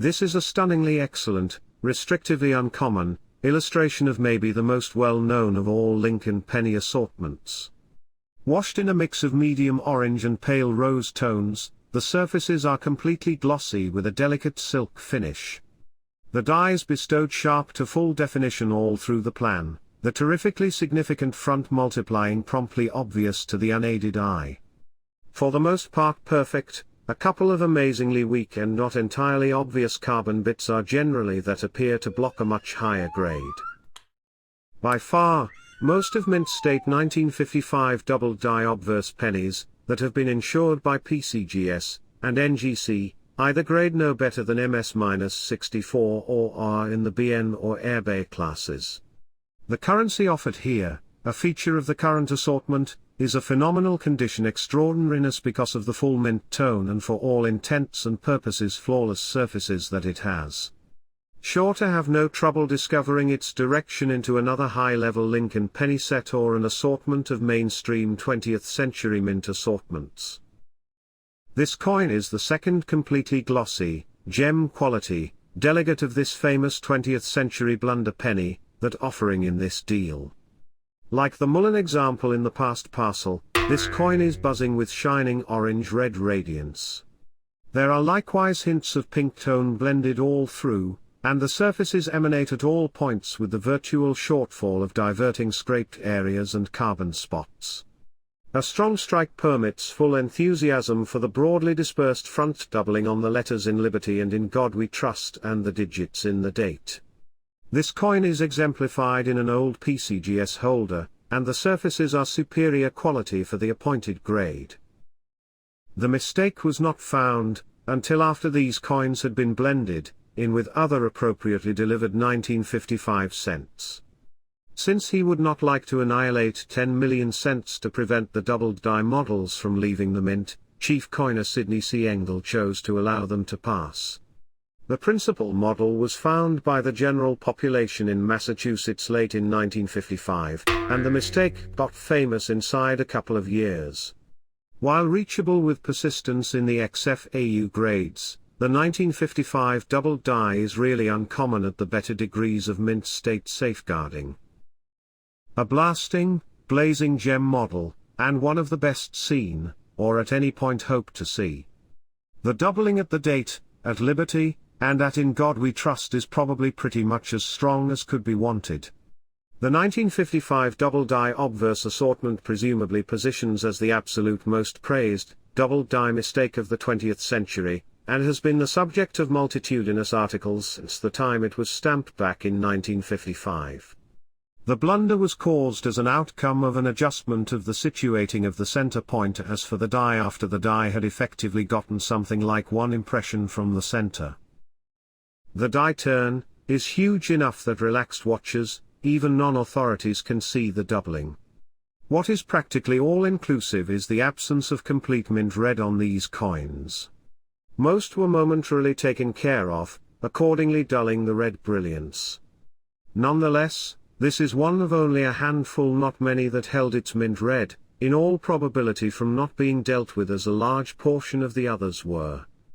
This is a stunningly excellent, restrictively uncommon, illustration of maybe the most well-known of all Lincoln penny assortments. Washed in a mix of medium orange and pale rose tones, the surfaces are completely glossy with a delicate silk finish. The die is bestowed sharp to full definition all through the plan, the terrifically significant front multiplying promptly obvious to the unaided eye. For the most part perfect, a couple of amazingly weak and not entirely obvious carbon bits are generally that appear to block a much higher grade. By far, most of Mint State 1955 double die Obverse pennies, that have been insured by PCGS and NGC, either grade no better than MS-64 or are in the BN or Airbay classes. The currency offered here, a feature of the current assortment, is a phenomenal condition extraordinariness because of the full mint tone and for all intents and purposes flawless surfaces that it has. Sure to have no trouble discovering its direction into another high-level Lincoln penny set or an assortment of mainstream 20th century mint assortments. This coin is the second completely glossy, gem quality, delegate of this famous 20th century blunder penny, that offering in this deal. Like the Mullen example in the past parcel, this coin is buzzing with shining orange-red radiance. There are likewise hints of pink tone blended all through, and the surfaces emanate at all points with the virtual shortfall of diverting scraped areas and carbon spots. A strong strike permits full enthusiasm for the broadly dispersed front doubling on the letters in Liberty and in God We Trust and the digits in the date. This coin is exemplified in an old PCGS holder, and the surfaces are superior quality for the appointed grade. The mistake was not found, until after these coins had been blended, in with other appropriately delivered 1955 cents. Since he would not like to annihilate 10 million cents to prevent the doubled die models from leaving the mint, Chief Coiner Sidney C. Engel chose to allow them to pass. The principal model was found by the general population in Massachusetts late in 1955, and the mistake got famous inside a couple of years. While reachable with persistence in the XFAU grades, the 1955 double die is really uncommon at the better degrees of mint state safeguarding. A blasting, blazing gem model, and one of the best seen, or at any point hoped to see. The doubling at the date, at Liberty, and at In God We Trust is probably pretty much as strong as could be wanted. The 1955 double die Obverse assortment presumably positions as the absolute most praised, double die mistake of the 20th century, and has been the subject of multitudinous articles since the time it was stamped back in 1955. The blunder was caused as an outcome of an adjustment of the situating of the center point as for the die after the die had effectively gotten something like one impression from the center. The die turn is huge enough that relaxed watchers, even non-authorities, can see the doubling. What is practically all-inclusive is the absence of complete mint red on these coins. Most were momentarily taken care of, accordingly dulling the red brilliance. Nonetheless, this is one of only a handful, not many, that held its mint red, in all probability from not being dealt with as a large portion of the others were.